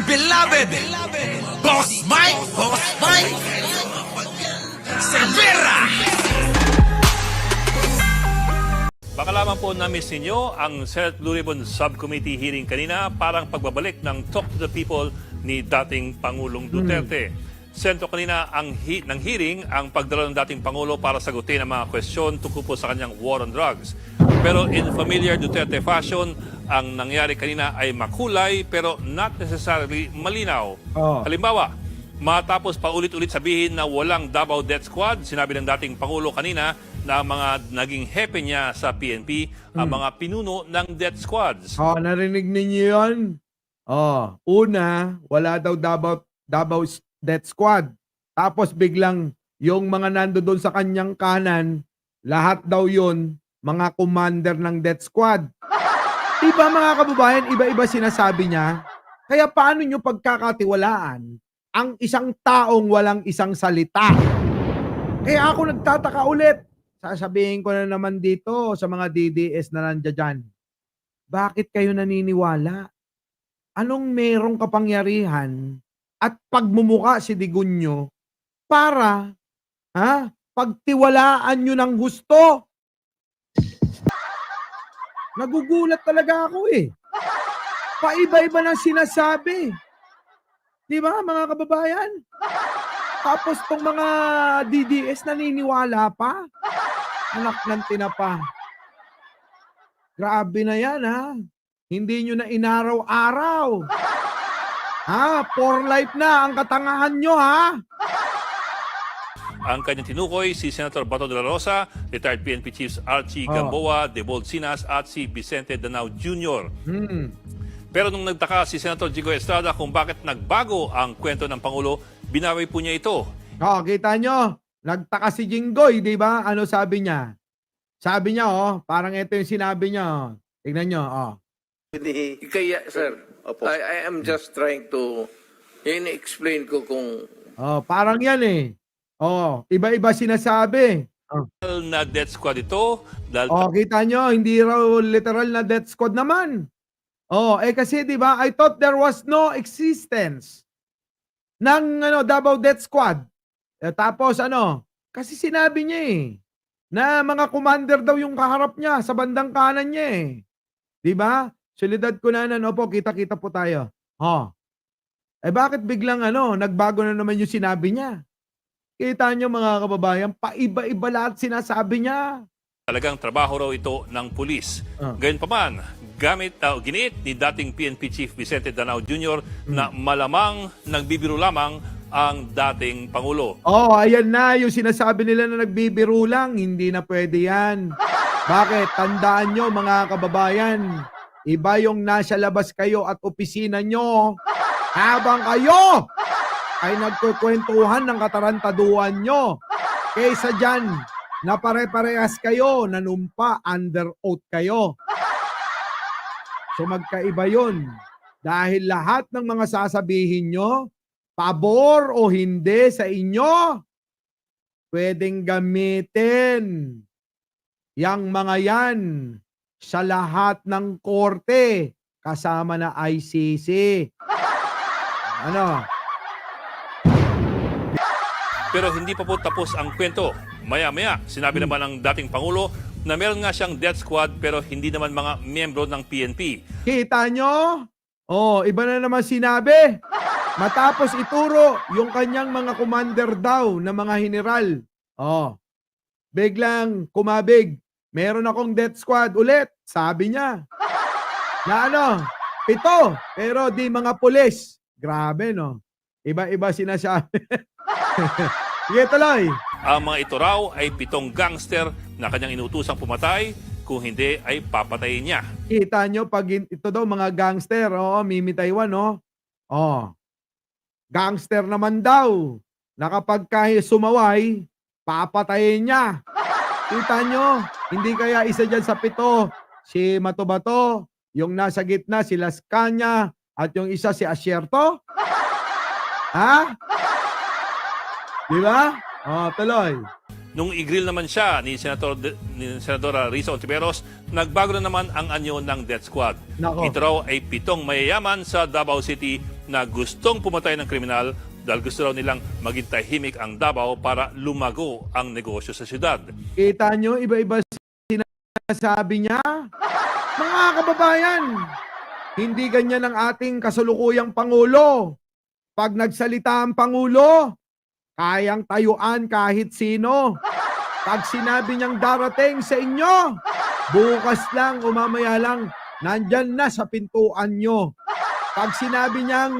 beloved, Boss Mike, Cervera. Baka lamang po na-miss ninyo ang Senate Blue Ribbon Subcommittee hearing kanina, parang pagbabalik ng Talk to the People ni dating Pangulong Duterte. Sentro kanina ng hearing ang pagdala ng dating Pangulo para sagutin ang mga kwestiyon tungkol po sa kanyang war on drugs. Pero in familiar Duterte fashion, ang nangyari kanina ay makulay pero not necessarily malinaw. Halimbawa, matapos pa ulit-ulit sabihin na walang Davao Death Squad, sinabi ng dating Pangulo kanina na mga naging hepe niya sa PNP, ang mga pinuno ng death squads. Narinig ninyo yun? Una, wala daw Davao Death Squad. Tapos biglang yung mga nando doon sa kanyang kanan, lahat daw yun, mga commander ng death squad. Diba mga kababayan, iba-iba sinasabi niya? Kaya paano nyo pagkakatiwalaan ang isang taong walang isang salita? Kaya ako nagtataka ulit. Sasabihin ko na naman dito sa mga DDS na nandiyan dyan. Bakit kayo naniniwala? Anong merong kapangyarihan at pagmumuka si Digunyo para pagtiwalaan nyo ng gusto? Nagugulat talaga ako eh. Paiba-iba ng sinasabi. Di ba mga kababayan? Tapos tong mga DDS naniniwala pa. Anak ng tinapa. Grabe na yan ha. Hindi nyo na inaraw-araw. For life na ang katangahan nyo ha. Ang kanyang tinukoy si Senator Bato de la Rosa, retired PNP Chiefs Archie Gamboa, Debold Sinas at si Vicente Danao Jr. Pero nung nagtaka si Senator Jigo Estrada kung bakit nagbago ang kwento ng Pangulo, binawi po niya ito. Kita nyo, nagtaka si Jinggoy, di ba? Ano sabi niya? Sabi niya, parang ito yung sinabi niya. Tignan nyo, Kaya, sir, I am just trying to explain ko kung... parang yan eh. Iba-iba sinasabi. Na death squad ito. Dahil Kita nyo, hindi raw literal na death squad naman. Kasi di ba, I thought there was no existence ng Davao Death Squad. Tapos kasi sinabi niya na mga commander daw yung kaharap niya sa bandang kanan niya Di ba? Solidad ko na kita-kita po tayo. Bakit biglang nagbago na naman yung sinabi niya? Kita niyo mga kababayan, paiba-iba lahat sinasabi niya. talagang trabaho raw ito ng pulis. Gayunpaman, giniit ni dating PNP Chief Vicente Danao Jr. na malamang nagbibiro lamang ang dating Pangulo. Ayan na yung sinasabi nila na nagbibiro lang. Hindi na pwede yan. Bakit? Tandaan nyo mga kababayan, iba yung nasa labas kayo at opisina nyo habang kayo ay nagkukwentuhan ng katarantaduhan nyo. Kaysa dyan, na pare-parehas kayo, nanumpa, under oath kayo. So magkaiba yun. Dahil lahat ng mga sasabihin nyo, pabor o hindi sa inyo, pwedeng gamitin yang mga yan sa lahat ng korte kasama na ICC. Pero hindi pa po tapos ang kwento. Maya-maya, sinabi naman ng dating Pangulo na meron nga siyang death squad pero hindi naman mga miyembro ng PNP. Kita nyo? Iba na naman sinabi. Matapos ituro yung kanyang mga commander daw na mga general. Biglang kumabig. Meron akong death squad ulit. Sabi niya. Na 7. Pero di mga pulis. Grabe no. Iba-iba sinasabi. Sige tuloy. Ang mga ito raw ay 7 gangster na kanyang inutusang pumatay, kung hindi ay papatayin niya. Kita nyo pag ito daw mga gangster. Mimi Taiwan gangster naman daw na kapag sumaway, papatayin niya. Kita nyo, hindi kaya isa dyan sa 7, si Matobato, yung nasa gitna, si Las Cañas, at yung isa si Asierto? Di ba? Tuloy. Nung i-grill naman siya ni Senadora Risa Ontiveros, nagbago na naman ang anyo ng death squad. Nako. Ito raw ay 7 mayayaman sa Davao City na gustong pumatay ng kriminal dahil gusto raw nilang maging tahimik ang Davao para lumago ang negosyo sa syudad. Kita nyo, iba-iba sinasabi niya. Mga kababayan, hindi ganyan ang ating kasalukuyang Pangulo. Pag nagsalita ang Pangulo, kayang tayuan kahit sino. Pag sinabi niyang darating sa inyo, bukas lang o mamaya lang, nandyan na sa pintuan nyo. Pag sinabi niyang,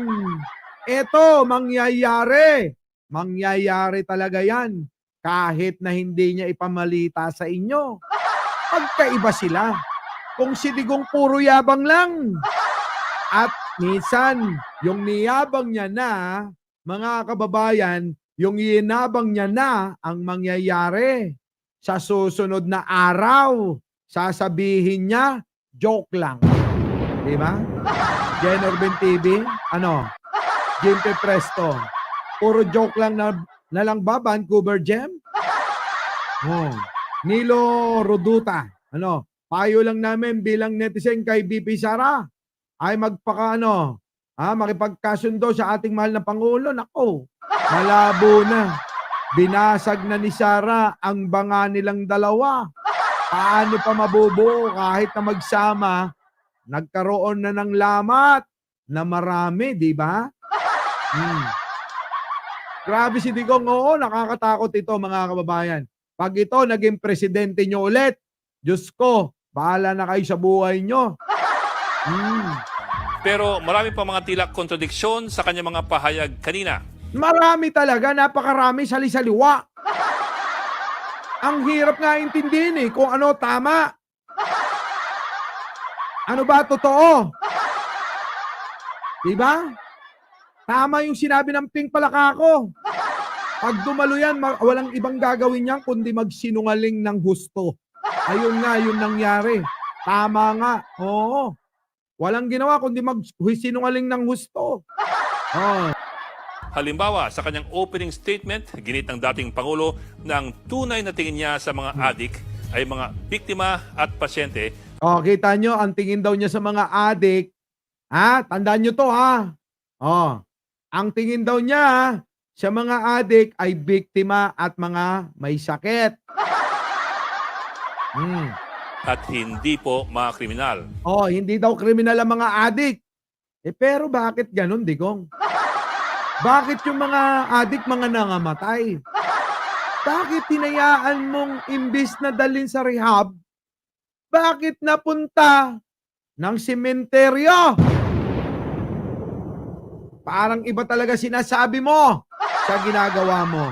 eto, mangyayari, mangyayari talaga yan. Kahit na hindi niya ipamalita sa inyo. Pagkaiba sila. Kung si Digong puro yabang lang. At minsan, yung niyabang niya na, mga kababayan, yung yinabang niya na ang mangyayari. Sa susunod na araw, sasabihin niya, joke lang. Di ba? Jen Orben TV, ano? Jimpe Presto. Puro joke lang na lang ba, Vancouver Gem? Oh. Nilo Roduta. Ano? Payo lang namin bilang netizen kay BP Sara ay makipagkasundo sa ating mahal na Pangulo. Nako, malabo na. Binasag na ni Sara ang banga nilang dalawa. Paano pa mabubuo kahit na magsama? Nagkaroon na ng lamat na marami, di ba? Grabe si Digong. Oo, nakakatakot ito mga kababayan. Pag ito naging presidente nyo ulit, Diyos ko, bahala na kayo sa buhay nyo. Pero marami pa mga tila kontradiksyon sa kanyang mga pahayag kanina. Marami talaga, napakarami, sali-saliwa. Ang hirap nga intindihin kung ano tama. Ano ba totoo? Diba? Tama yung sinabi ng Ping Palakako. Pag dumalo yan, walang ibang gagawin yan kundi magsinungaling ng husto. Ayun nga, yun nangyari. Tama nga. Oo. Walang ginawa kundi magsinungaling ng husto. Oh. Halimbawa, sa kanyang opening statement, ginit ng dating Pangulo na ang tunay na tingin niya sa mga adik ay mga biktima at pasyente. Oh, kita nyo, ang tingin daw niya sa mga adik, tandaan nyo to Oh, ang tingin daw niya sa mga adik ay biktima at mga may sakit. At hindi po mga kriminal. Oh, hindi daw kriminal ang mga adik. Pero bakit ganun, Digong? Bakit yung mga adik mga nangamatay? Bakit tinayaan mong imbis na dalhin sa rehab, bakit napunta ng sementeryo? Parang iba talaga sinasabi mo sa ginagawa mo.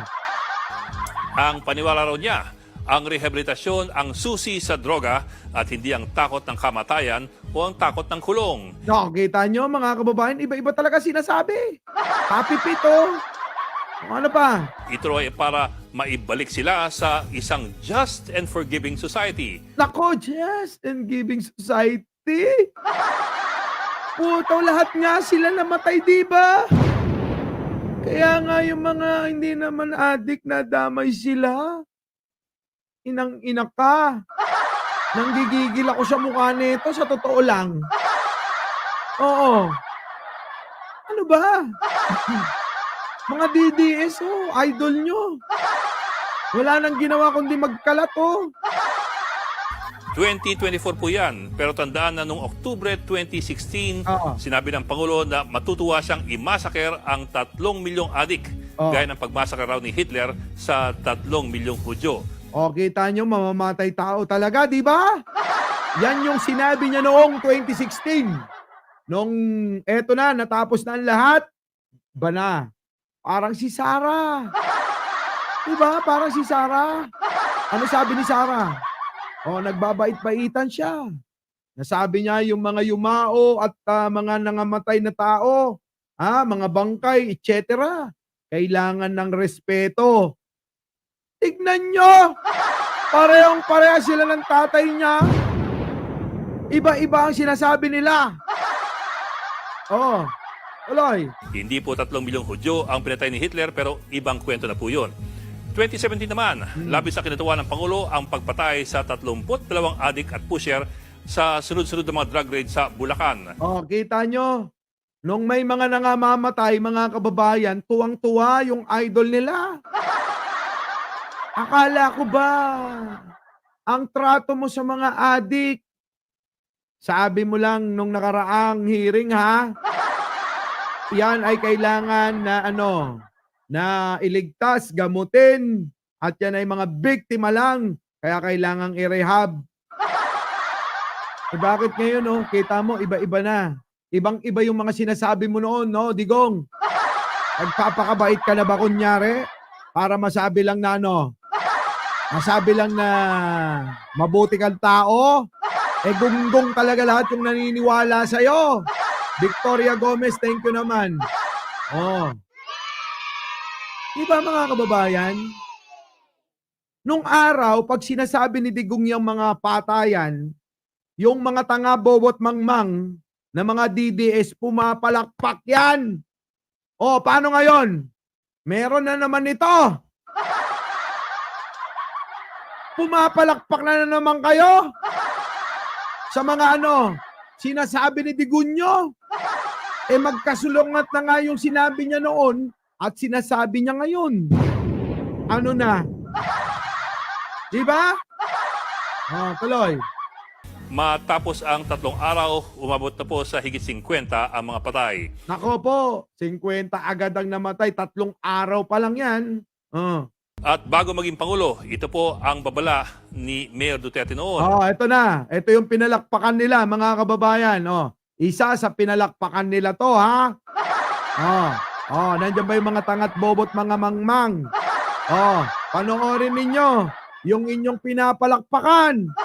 Ang paniwala raw niya, ang rehabilitasyon ang susi sa droga at hindi ang takot ng kamatayan o ang takot ng kulong. No, kita nyo mga kababayan, iba-iba talaga sinasabi. Papipito. Ano pa? Ito ay para maibalik sila sa isang just and forgiving society. Nako, just and giving society. Puto, lahat nga sila namatay, di ba? Kaya nga yung mga hindi naman adik na damay sila. Inang-ina ka. Nanggigigil ako sa mukha nito, sa totoo lang. Oo. Ano ba? Mga DDS, idol nyo. Wala nang ginawa kundi magkalat, 2024 po yan. Pero tandaan na noong Oktubre 2016, sinabi ng Pangulo na matutuwa siyang imasaker ang 3 milyong adik. Gaya ng pagmasaker raw ni Hitler sa 3 milyong Hudyo. Kita nyo, mamamatay tao talaga, di ba? Yan yung sinabi niya noong 2016. Nung eto na, natapos na ang lahat, bana. Parang si Sara. Di ba? Parang si Sara. Ano sabi ni Sara? Nagbabait-baitan siya. Nasabi niya yung mga yumao at mga nangamatay na tao, mga bangkay, etc. Kailangan ng respeto. Tignan nyo! Parehong-pareha sila ng tatay niya. Iba-iba ang sinasabi nila. Tuloy. Hindi po 3 milyong Hudyo ang pinatay ni Hitler pero ibang kwento na po yun. 2017 naman, labis na kinatuwa ng Pangulo ang pagpatay sa 32 adik at pusher sa sunod-sunod na mga drug raid sa Bulacan. Kita nyo, Nung may mga nangamamatay, mga kababayan, tuwang-tuwa yung idol nila. Akala ko ba ang trato mo sa mga adik, sabi mo lang nung nakaraang hearing ha, yan ay kailangan na na iligtas, gamutin, at yan ay mga biktima lang, kaya kailangang i-rehab. Bakit ngayon kita mo iba-iba na. Ibang-iba yung mga sinasabi mo noon, no, Digong? Nagpapakabait ka na ba kunyari? Para masabi lang na masabi lang na mabuti kang tao? Gunggong talaga lahat yung naniniwala sa'yo. Victoria Gomez, thank you naman. Diba mga kababayan? Nung araw, pag sinasabi ni Digong yung mga patayan, yung mga tanga, bobot, mangmang, na mga DDS, pumapalakpak yan. Paano ngayon? Meron na naman ito. Pumapalakpak na naman kayo sa mga sinasabi ni Digunyo. Magkasulungat na nga yung sinabi niya noon at sinasabi niya ngayon. Ano na? Diba? Tuloy. Matapos ang 3 araw, umabot na po sa higit 50 ang mga patay. Nako po, 50 agad ang namatay. 3 araw pa lang yan. At bago maging Pangulo, ito po ang babala ni Mayor Duterte noon. Ito na. Ito yung pinalakpakan nila, mga kababayan. Isa sa pinalakpakan nila to, ha? Nandiyan ba yung mga tangat bobot, mga mangmang? Panoorin ninyo yung inyong pinapalakpakan.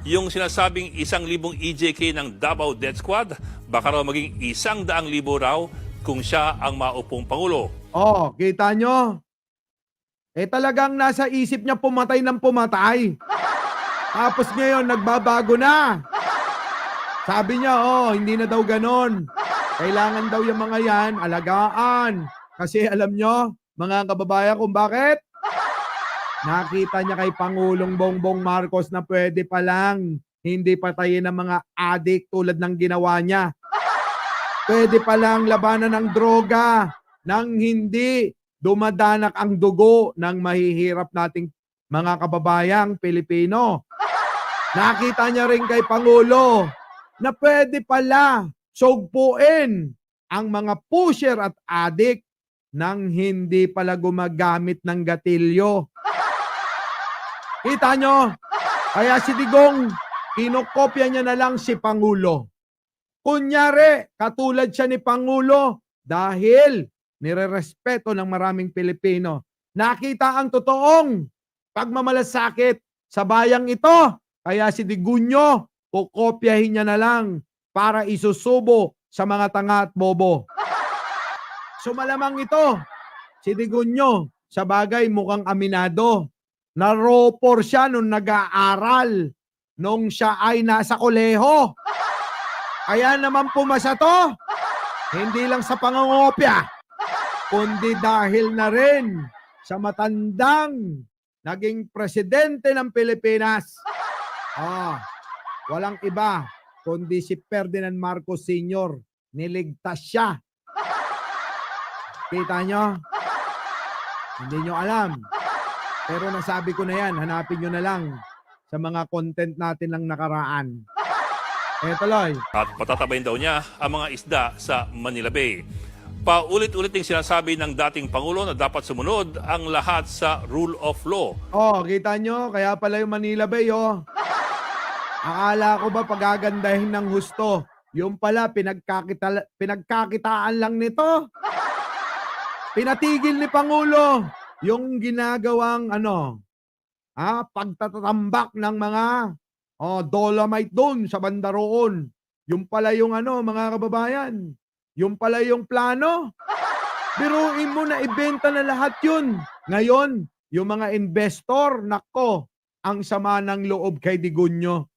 Yung sinasabing 1,000 EJK ng Davao Death Squad, baka raw maging 100,000 raw kung siya ang maupong Pangulo. Kita nyo? Talagang nasa isip niya pumatay ng pumatay. Tapos ngayon, nagbabago na. Sabi niya, hindi na daw ganon. Kailangan daw yung mga yan, alagaan. Kasi alam nyo, mga kababayan, kung bakit? Nakita niya kay Pangulong Bongbong Marcos na pwede pa lang hindi patayin ng mga adik tulad ng ginawa niya. Pwede pa lang labanan ng droga nang hindi dumadanak ang dugo ng mahihirap nating mga kababayang Pilipino. Nakita niya rin kay Pangulo na pwede pala sugpuin ang mga pusher at adik nang hindi pala gumagamit ng gatilyo. Kita nyo? Kaya si Digong, kinokopya niya na lang si Pangulo. Kunyari, katulad siya ni Pangulo dahil nirerespeto ng maraming Pilipino. Nakita ang totoong pagmamalasakit sa bayang ito. Kaya si Digunyo, kukopyahin niya na lang para isusubo sa mga tanga at bobo. So malamang ito, si Digunyo, sa bagay mukhang aminado. Naropor siya nung nag-aaral, nung siya ay nasa koleho. Kaya naman pumasa to, hindi lang sa pangungopya, kundi dahil na rin sa matandang naging presidente ng Pilipinas. Walang iba, kundi si Ferdinand Marcos Sr. Niligtas siya. Kita nyo? Hindi nyo alam. Pero nasabi ko na yan, hanapin nyo na lang sa mga content natin lang nakaraan. Tuloy. At patatabayin daw niya ang mga isda sa Manila Bay. Paulit-ulit yung sinasabi ng dating Pangulo na dapat sumunod ang lahat sa rule of law. Kita nyo? Kaya pala yung Manila Bay, Akala ko ba pagagandahin ng husto? Yung pala, pinagkakitaan lang nito. Pinatigil ni Pangulo yung ginagawang pagtatambak ng mga dolomite doon sa banda roon. Yung pala yung mga kababayan. Yung pala yung plano. Biruin mo na ibenta na lahat yun. Ngayon, yung mga investor, nako, ang sama ng loob kay Digunyo.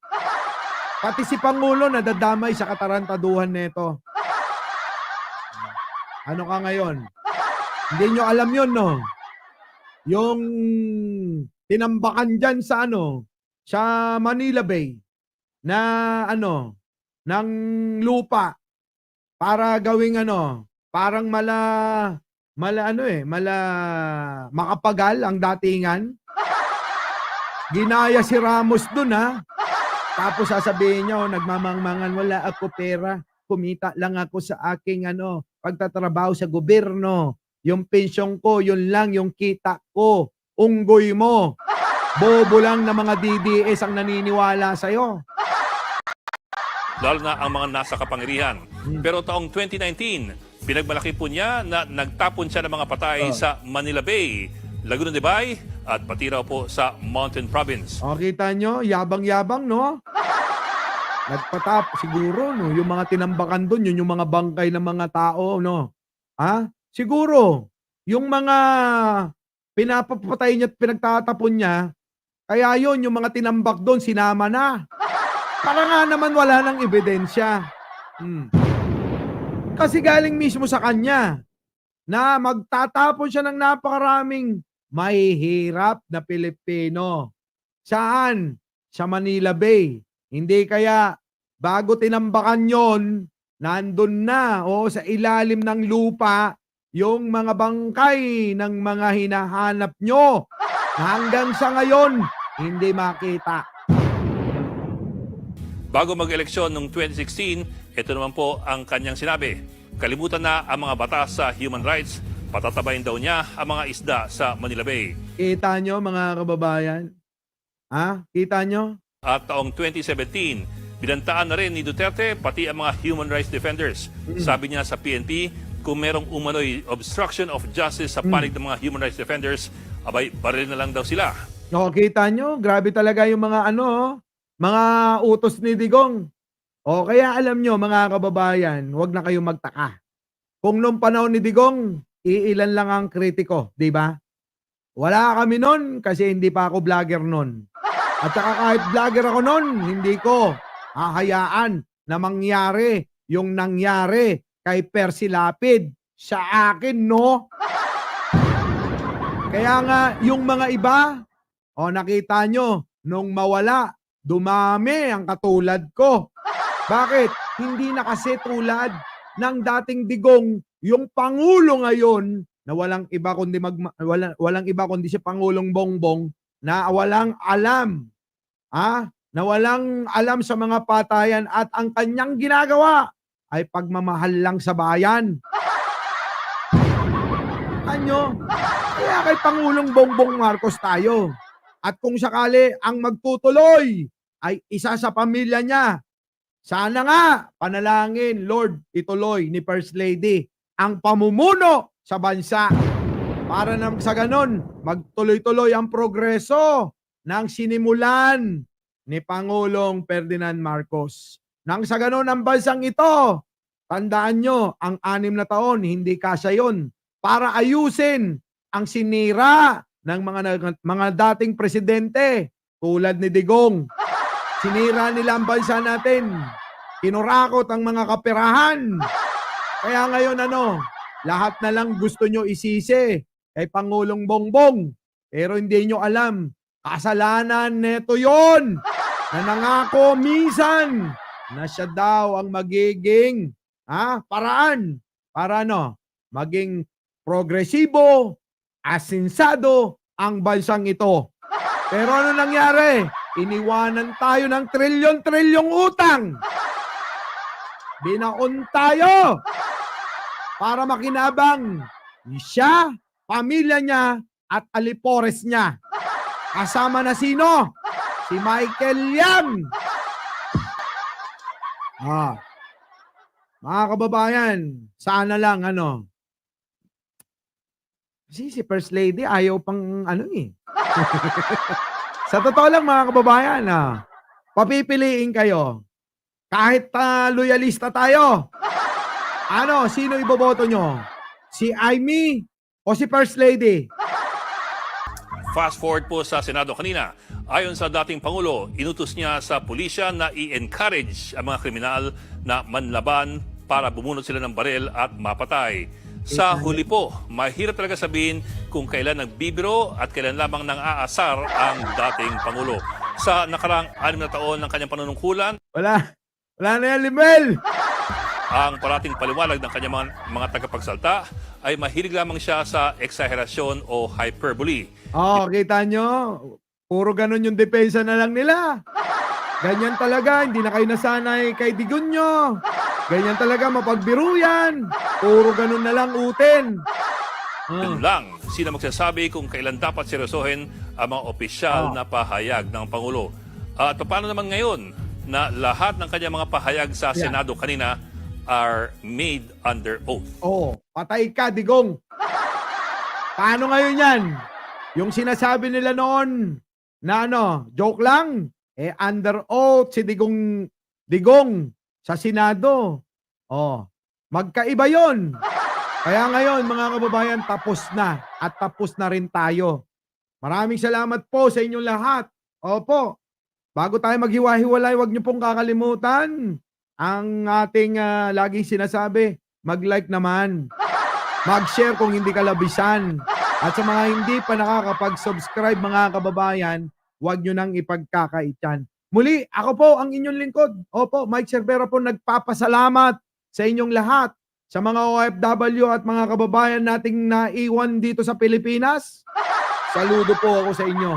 Pati si Pangulo nadadamay sa katarantaduhan nito. Ano ka ngayon? Hindi nyo alam yun, no? Yung tinambakan dyan sa sa Manila Bay na ng lupa para gawing parang makapagal ang datingan. Ginaya si Ramos dun, ha. Tapos sasabihin niyo, nagmamangmangan, wala ako pera. Kumita lang ako sa aking pagtatrabaho sa gobyerno. Yung pensyong ko, yun lang yung kita ko. Unggoy mo. Bobo lang na mga DDS ang naniniwala sa'yo. Lalo na ang mga nasa kapangyarihan. Pero taong 2019, pinagmalaki po niya na nagtapon siya ng mga patay sa Manila Bay, Laguna de Bay, at pati raw po sa Mountain Province. O, kita nyo, yabang-yabang, no? Nagpatap, siguro, no? Yung mga tinambakan doon, yun yung mga bangkay ng mga tao, no? Ha? Siguro, yung mga pinapapatay niya at pinagtatapon niya, kaya yun, yung mga tinambak doon, sinama na. Para nga naman wala nang ebidensya. Kasi galing mismo sa kanya na magtatapon siya ng napakaraming mahihirap na Pilipino. Saan? Sa Manila Bay. Hindi kaya bago tinambakan yon, nandun na sa ilalim ng lupa yung mga bangkay ng mga hinahanap nyo na hanggang sa ngayon hindi makita. Bago mag-eleksyon noong 2016, ito naman po ang kanyang sinabi. Kalimutan na ang mga batas sa human rights, patatabayin daw niya ang mga isda sa Manila Bay. Kita nyo mga kababayan? Ha? Kita nyo? At taong 2017, binantaan na rin ni Duterte pati ang mga human rights defenders. Sabi niya sa PNP, kung merong umano'y obstruction of justice sa panig ng mga human rights defenders, abay, baril na lang daw sila. O, kita nyo? Grabe talaga yung mga mga utos ni Digong. O kaya alam nyo mga kababayan, huwag na kayong magtaka. Kung noong panahon ni Digong, iilan lang ang kritiko, di ba? Wala kami nun kasi hindi pa ako vlogger nun. At saka kahit vlogger ako nun, hindi ko hahayaan na mangyari yung nangyari kay Percy Lapid sa akin, no? Kaya nga, yung mga iba, nakita nyo, nung mawala, dumami ang katulad ko. Bakit? Hindi na kasi tulad ng dating Digong, yung Pangulo ngayon, na walang iba kundi si Pangulong Bongbong, na walang alam. Na walang alam sa mga patayan at ang kanyang ginagawa ay pagmamahal lang sa bayan. Anyo? Kaya kay Pangulong Bongbong Marcos tayo. At kung sakali ang magtutuloy ay isa sa pamilya niya, sana nga panalangin, Lord, ituloy ni First Lady ang pamumuno sa bansa para nang sa ganon magtuloy-tuloy ang progreso ng sinimulan ni Pangulong Ferdinand Marcos. Nang sa ganon ang bansang ito, tandaan nyo, ang 6 na taon, hindi kasya yun para ayusin ang sinira ng mga dating presidente tulad ni Digong. Sinira nila ang bansa natin. Kinurakot ang mga kaperahan. Kaya ngayon lahat na lang gusto nyo isisi kay Pangulong Bongbong. Pero hindi nyo alam, kasalanan neto yon na nangako minsan na siya daw ang magiging paraan para maging progresibo, asinsado ang bansang ito. Pero ano nangyari? Iniwanan tayo ng trilyon-trilyong utang. Binaon tayo para makinabang siya, pamilya niya at alipores niya. Kasama na sino? Si Michael Yang. Mga kababayan, sana lang kasi si First Lady ayaw pang Sa totoo lang mga kababayan, papipiliin kayo. Kahit loyalista tayo. Sino iboboto nyo? Si Amy o si First Lady? Fast forward po sa Senado kanina. Ayon sa dating Pangulo, inutos niya sa pulisya na i-encourage ang mga kriminal na manlaban para bumunot sila ng baril at mapatay. Sa huli po, mahirap talaga sabihin kung kailan nagbibiro at kailan lamang nang aasar ang dating Pangulo. Sa nakaraang 6 na taon ng kanyang panunungkulan, Wala na yan, Limel. Ang parating paliwanag ng kanyang mga tagapagsalta ay mahilig lamang siya sa eksaherasyon o hyperbole. Oh, kita nyo? Puro ganun yung depensa na lang nila. Ganyan talaga, hindi na kayo nasanay kay Digon nyo. Ganyan talaga, mapagbiro yan. Puro ganun na lang utin. Yun lang, sino magsasabi kung kailan dapat seryosohin ang mga opisyal na pahayag ng Pangulo. At paano naman ngayon na lahat ng kanyang mga pahayag sa Senado kanina are made under oath? Oh, patay ka, Digong. Paano ngayon yan? Yung sinasabi nila noon na joke lang, under oath si Digong sa Senado. Oh, magkaiba yon. Kaya ngayon, mga kababayan, tapos na at tapos na rin tayo. Maraming salamat po sa inyong lahat. Opo, bago tayo maghiwa-hiwalay, huwag niyo pong kakalimutan ang ating laging sinasabi, mag-like naman, mag-share kung hindi ka labisan. At sa mga hindi pa nakakapag-subscribe, mga kababayan, huwag nyo nang ipagkakaitan. Muli, ako po ang inyong lingkod. Opo, Mike Cervera po nagpapasalamat sa inyong lahat, sa mga OFW at mga kababayan nating naiwan dito sa Pilipinas. Saludo po ako sa inyo.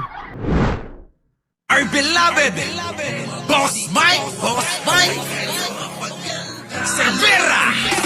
Our beloved Boss Mike Cervera.